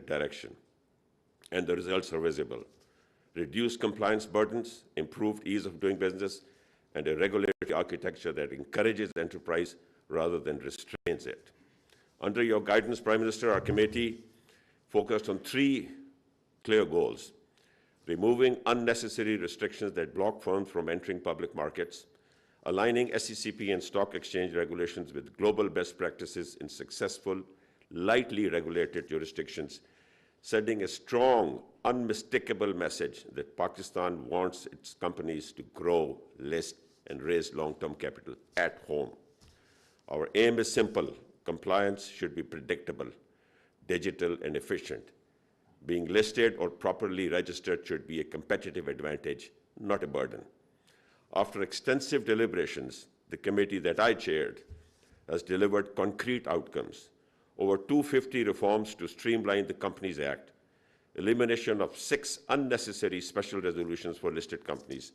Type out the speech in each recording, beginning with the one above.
clear direction, and the results are visible. Reduced compliance burdens, improved ease of doing business, and a regulatory architecture that encourages enterprise rather than restrains it. Under your guidance, Prime Minister, our committee focused on three clear goals: removing unnecessary restrictions that block firms from entering public markets, aligning SECP and stock exchange regulations with global best practices in successful, lightly regulated jurisdictions, sending a strong, unmistakable message that Pakistan wants its companies to grow, list, and raise long-term capital at home. Our aim is simple: compliance should be predictable, digital, and efficient. Being listed or properly registered should be a competitive advantage, not a burden. After extensive deliberations, the committee that I chaired has delivered concrete outcomes: over 250 reforms to streamline the Companies Act, elimination of 6 unnecessary special resolutions for listed companies,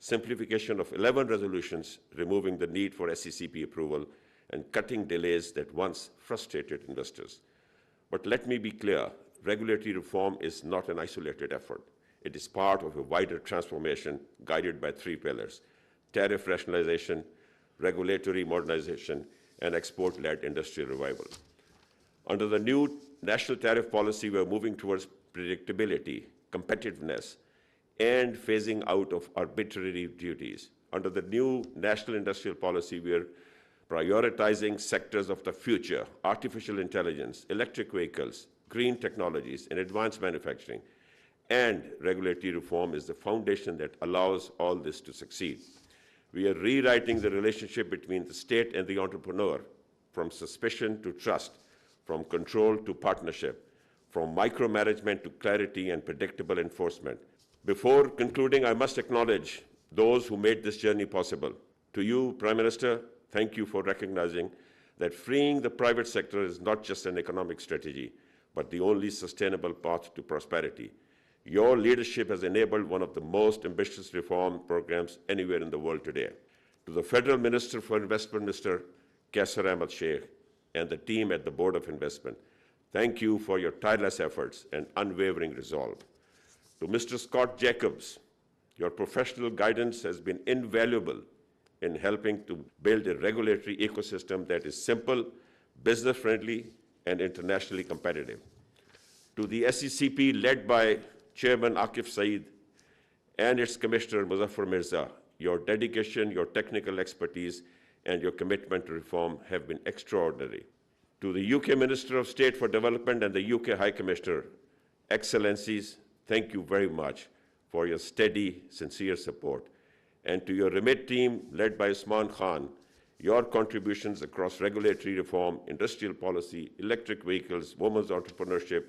simplification of 11 resolutions, removing the need for SECP approval, and cutting delays that once frustrated investors. But let me be clear, regulatory reform is not an isolated effort. It is part of a wider transformation guided by 3 pillars: tariff rationalization, regulatory modernization, and export-led industrial revival. Under the new national tariff policy, we are moving towards predictability, competitiveness, and phasing out of arbitrary duties. Under the new national industrial policy, we are prioritizing sectors of the future: artificial intelligence, electric vehicles, green technologies, and advanced manufacturing. And regulatory reform is the foundation that allows all this to succeed. We are rewriting the relationship between the state and the entrepreneur, from suspicion to trust, from control to partnership, from micromanagement to clarity and predictable enforcement. Before concluding, I must acknowledge those who made this journey possible. To you, Prime Minister, thank you for recognizing that freeing the private sector is not just an economic strategy, but the only sustainable path to prosperity. Your leadership has enabled one of the most ambitious reform programs anywhere in the world today. To the Federal Minister for Investment, Mr. Kaisar Ahmed Sheikh, and the team at the Board of Investment, thank you for your tireless efforts and unwavering resolve. To Mr. Scott Jacobs, your professional guidance has been invaluable in helping to build a regulatory ecosystem that is simple, business-friendly, and internationally competitive. To the SECP, led by Chairman Akif Saeed and its Commissioner Muzaffar Mirza, your dedication, your technical expertise, and your commitment to reform have been extraordinary. To the UK Minister of State for Development and the UK High Commissioner, Excellencies, thank you very much for your steady, sincere support. And to your remit team, led by Usman Khan, your contributions across regulatory reform, industrial policy, electric vehicles, women's entrepreneurship,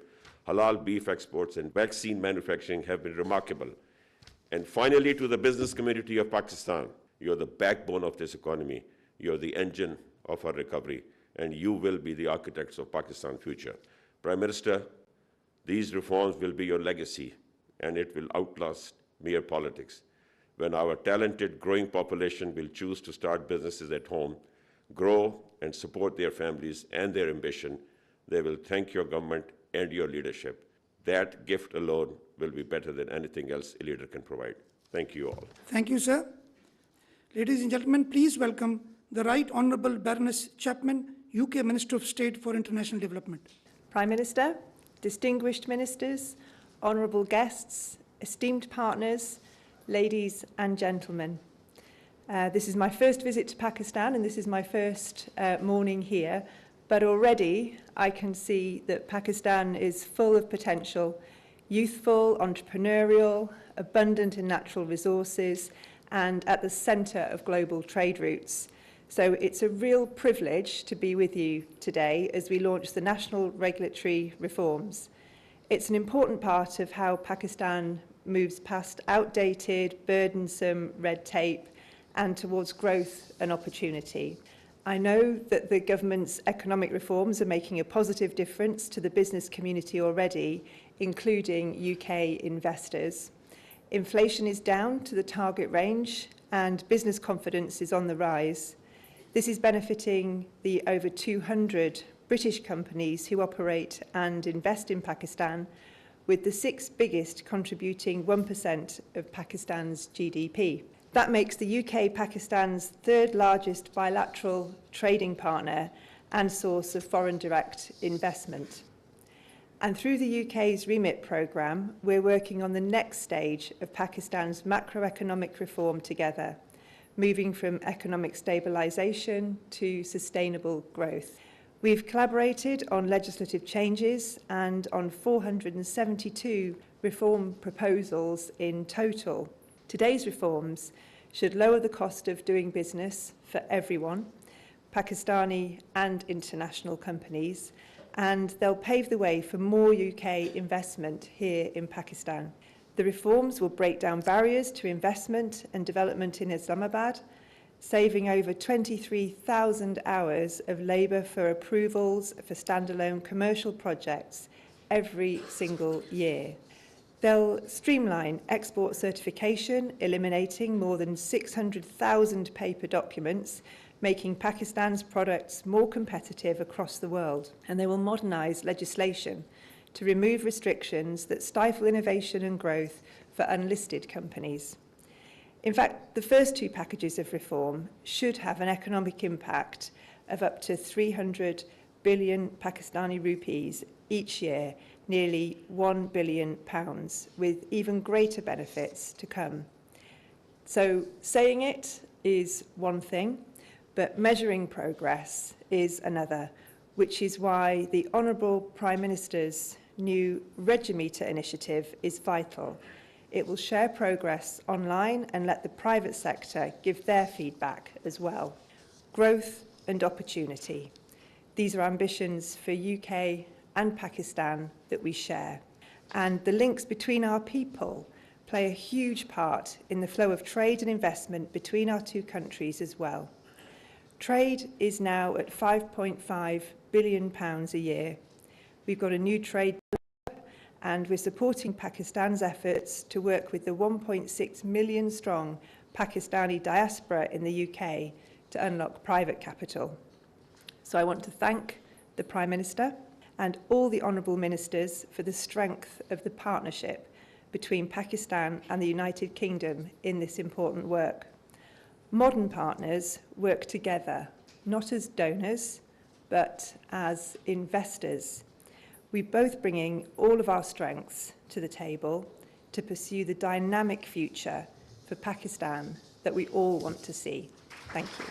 halal beef exports, and vaccine manufacturing have been remarkable. And finally, to the business community of Pakistan, you're the backbone of this economy. You're the engine of our recovery, and you will be the architects of Pakistan's future. Prime Minister, these reforms will be your legacy, and it will outlast mere politics. When our talented, growing population will choose to start businesses at home, grow and support their families and their ambition, they will thank your government and your leadership. That gift alone will be better than anything else a leader can provide. Thank you all. Thank you, sir. Ladies and gentlemen, please welcome the Right Honourable Baroness Chapman, UK Minister of State for International Development. Prime Minister, distinguished ministers, honourable guests, esteemed partners, ladies and gentlemen. This is my first visit to Pakistan and this is my first morning here, but already I can see that Pakistan is full of potential, youthful, entrepreneurial, abundant in natural resources, and at the centre of global trade routes. So it's a real privilege to be with you today as we launch the national regulatory reforms. It's an important part of how Pakistan moves past outdated, burdensome red tape and towards growth and opportunity. I know that the government's economic reforms are making a positive difference to the business community already, including UK investors. Inflation is down to the target range and business confidence is on the rise. This is benefiting the over 200 British companies who operate and invest in Pakistan, with the 6 biggest contributing 1% of Pakistan's GDP. That makes the UK Pakistan's 3rd largest bilateral trading partner and source of foreign direct investment. And through the UK's REMIT programme, we're working on the next stage of Pakistan's macroeconomic reform together, moving from economic stabilisation to sustainable growth. We've collaborated on legislative changes and on 472 reform proposals in total. Today's reforms should lower the cost of doing business for everyone, Pakistani and international companies, and they'll pave the way for more UK investment here in Pakistan. The reforms will break down barriers to investment and development in Islamabad, saving over 23,000 hours of labour for approvals for standalone commercial projects every single year. They'll streamline export certification, eliminating more than 600,000 paper documents, making Pakistan's products more competitive across the world. And they will modernise legislation to remove restrictions that stifle innovation and growth for unlisted companies. In fact, the first 2 packages of reform should have an economic impact of up to 300 billion Pakistani rupees each year, nearly £1 billion, with even greater benefits to come. So saying it is one thing, but measuring progress is another, which is why the Honourable Prime Minister's new Regimeter initiative is vital. It will share progress online and let the private sector give their feedback as well. Growth and opportunity. These are ambitions for UK and Pakistan that we share. And the links between our people play a huge part in the flow of trade and investment between our 2 countries as well. Trade is now at £5.5 billion a year. We've got a new trade and we're supporting Pakistan's efforts to work with the 1.6 million strong Pakistani diaspora in the UK to unlock private capital. So I want to thank the Prime Minister and all the honourable ministers for the strength of the partnership between Pakistan and the United Kingdom in this important work. Modern partners work together, not as donors, but as investors. We're both bringing all of our strengths to the table to pursue the dynamic future for Pakistan that we all want to see. Thank you.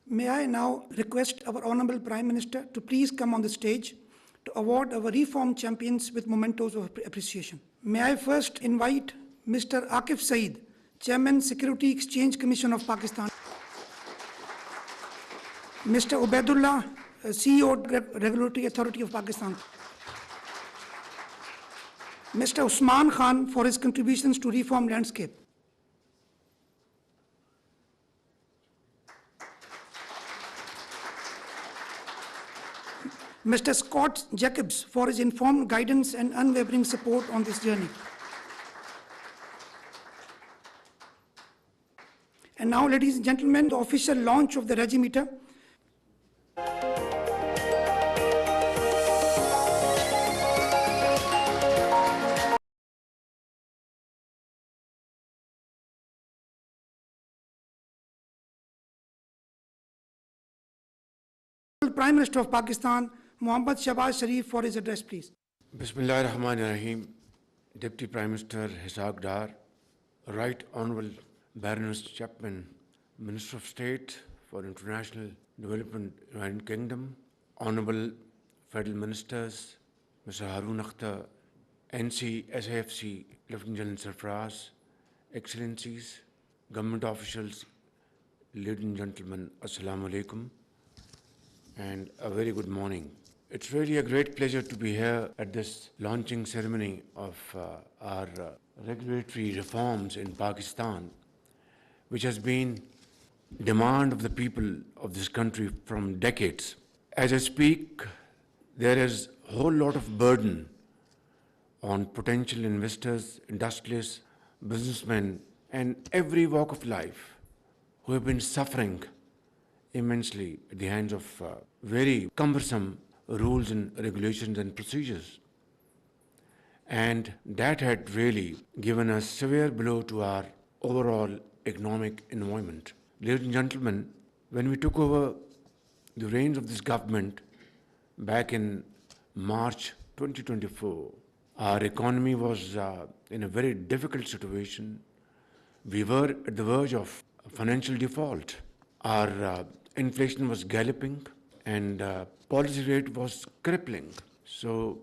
May I now request our Honourable Prime Minister to please come on the stage to award our reform champions with mementos of appreciation. May I first invite Mr. Akif Saeed, Chairman, Security Exchange Commission of Pakistan, Mr. Ubaidullah, CEO, Regulatory Authority of Pakistan, Mr. Usman Khan for his contributions to reform landscape, Mr. Scott Jacobs for his informed guidance and unwavering support on this journey. And now, ladies and gentlemen, the official launch of the Regimeter. Prime Minister of Pakistan, Mohammad Shehbaz Sharif, for his address, please. Bismillahirrahmanirrahim. Deputy Prime Minister Ishaq Dar, Right Honourable Baroness Chapman, Minister of State for International Development, United Kingdom, Honourable Federal Ministers, Mr. Harun Akhtar, NC, SAFC, Lieutenant General Sarfraz, Excellencies, Government officials, ladies and gentlemen, Assalamu alaikum, and a very good morning. It's really a great pleasure to be here at this launching ceremony of our regulatory reforms in Pakistan, which has been demand of the people of this country from decades. As I speak, there is a whole lot of burden on potential investors, industrialists, businessmen, and every walk of life who have been suffering immensely at the hands of very cumbersome rules and regulations and procedures. And that had really given a severe blow to our overall economic environment. Ladies and gentlemen, when we took over the reins of this government back in March 2024, our economy was in a very difficult situation. We were at the verge of financial default. Our inflation was galloping and policy rate was crippling. So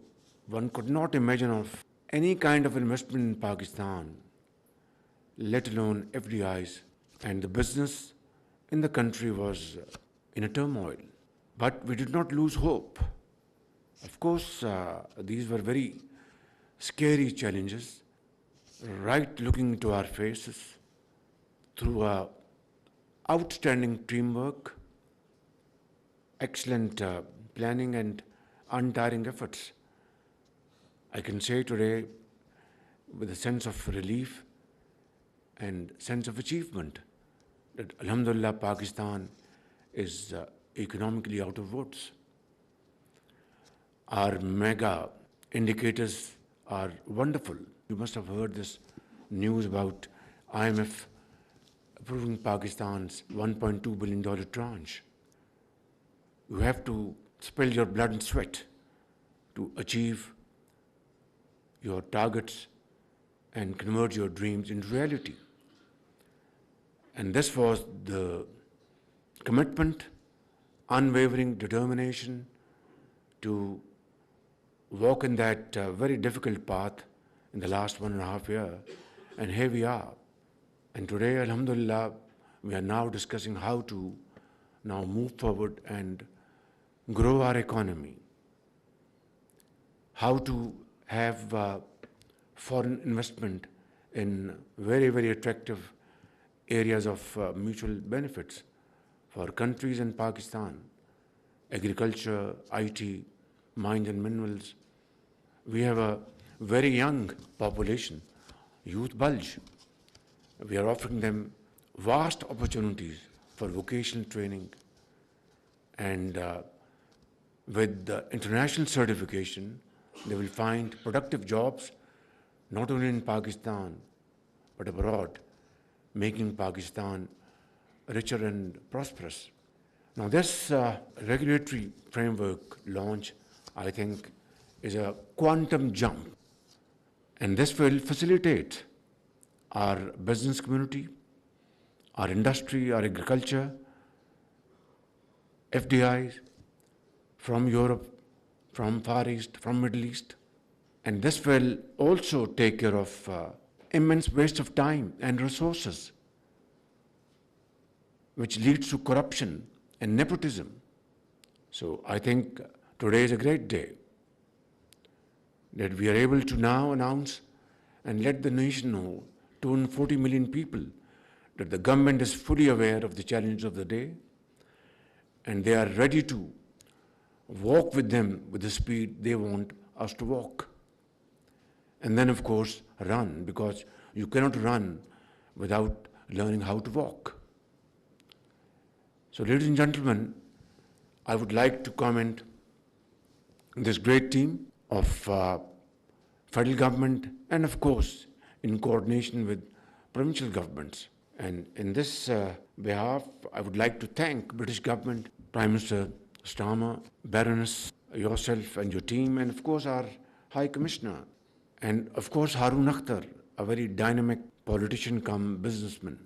one could not imagine of any kind of investment in Pakistan, let alone FDIs, and the business in the country was in a turmoil. But we did not lose hope. Of course, these were very scary challenges, right looking into our faces through outstanding teamwork, excellent planning and untiring efforts. I can say today with a sense of relief and sense of achievement that Alhamdulillah Pakistan is economically out of woods. Our mega indicators are wonderful. You must have heard this news about IMF approving Pakistan's $1.2 billion tranche. You have to spill your blood and sweat to achieve your targets and convert your dreams into reality. And this was the commitment, unwavering determination to walk in that very difficult path in the last 1.5 years. And here we are. And today, alhamdulillah, we are now discussing how to now move forward and grow our economy. How to have foreign investment in very, very attractive areas of mutual benefits for countries in Pakistan. Agriculture, IT, mines and minerals. We have a very young population, youth bulge. We are offering them vast opportunities for vocational training, and with the international certification, they will find productive jobs not only in Pakistan but abroad, making Pakistan richer and prosperous. Now this regulatory framework launch, I think, is a quantum jump, and this will facilitate our business community, our industry, our agriculture, FDIs from Europe, from Far East, from Middle East. And this will also take care of immense waste of time and resources, which leads to corruption and nepotism. So I think today is a great day that we are able to now announce and let the nation know, 240 million people, that the government is fully aware of the challenge of the day and they are ready to walk with them with the speed they want us to walk. And then, of course, run, because you cannot run without learning how to walk. So, ladies and gentlemen, I would like to comment on this great team of federal government and, of course, in coordination with provincial governments. And in this behalf, I would like to thank British government, Prime Minister Starmer, Baroness, yourself and your team, and of course our High Commissioner, and of course Harun Akhtar, a very dynamic politician come businessman,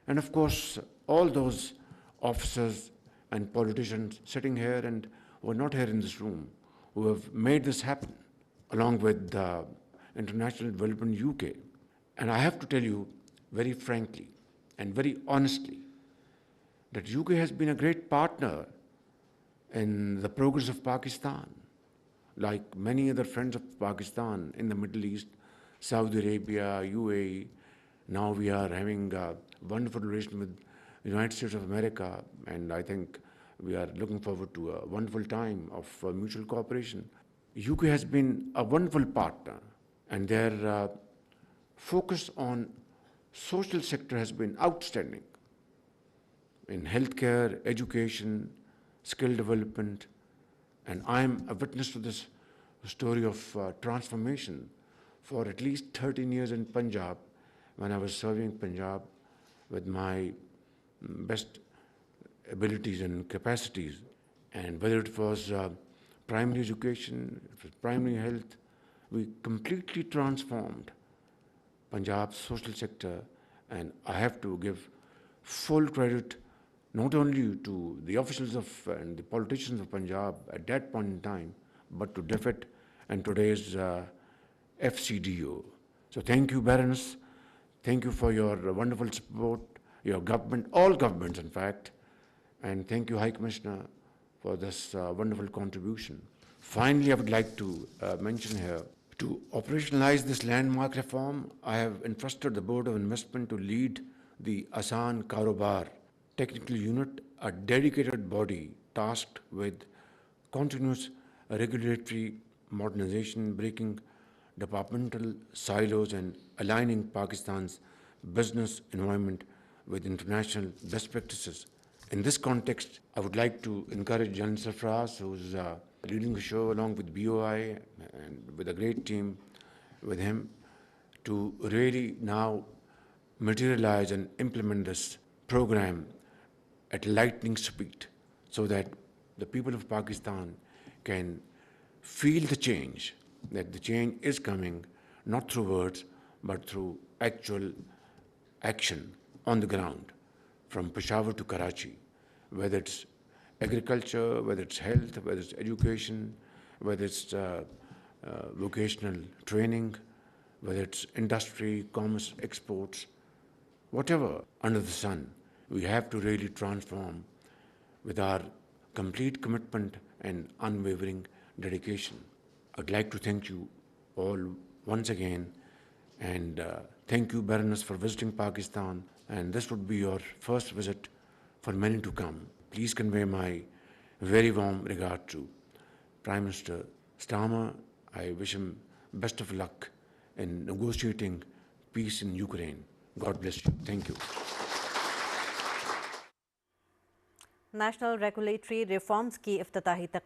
and of course all those officers and politicians sitting here and who are not here in this room, who have made this happen, along with International Development UK. And I have to tell you very frankly and very honestly that UK has been a great partner in the progress of Pakistan, like many other friends of Pakistan in the Middle East, Saudi Arabia, UAE. Now we are having a wonderful relation with the United States of America, and I think we are looking forward to a wonderful time of mutual cooperation. UK has been a wonderful partner, and their focus on social sector has been outstanding. in healthcare, education, skill development, and I'm a witness to this story of transformation for at least 13 years in Punjab when I was serving Punjab with my best abilities and capacities. And whether it was primary education, it was primary health, we completely transformed Punjab's social sector, and I have to give full credit not only to the officials of and the politicians of Punjab at that point in time, but to DFID and today's FCDO. So thank you, Baroness. Thank you for your wonderful support, your government, all governments in fact, and thank you, High Commissioner, for this wonderful contribution. Finally, I would like to mention here, to operationalize this landmark reform, I have entrusted the Board of Investment to lead the Asan Karobar Technical Unit, a dedicated body tasked with continuous regulatory modernization, breaking departmental silos and aligning Pakistan's business environment with international best practices. In this context, I would like to encourage Jan Sarfraz, who's leading the show along with BOI and with a great team with him, to really now materialize and implement this program at lightning speed so that the people of Pakistan can feel the change, that the change is coming not through words but through actual action on the ground, from Peshawar to Karachi, whether it's agriculture, whether it's health, whether it's education, whether it's vocational training, whether it's industry, commerce, exports, whatever under the sun, we have to really transform with our complete commitment and unwavering dedication. I'd like to thank you all once again, and thank you, Baroness, for visiting Pakistan, and this would be your first visit for many to come. Please convey my very warm regard to Prime Minister Starmer. I wish him best of luck in negotiating peace in Ukraine. God bless you. Thank you. National regulatory reforms की इफ्तिताही तकरीब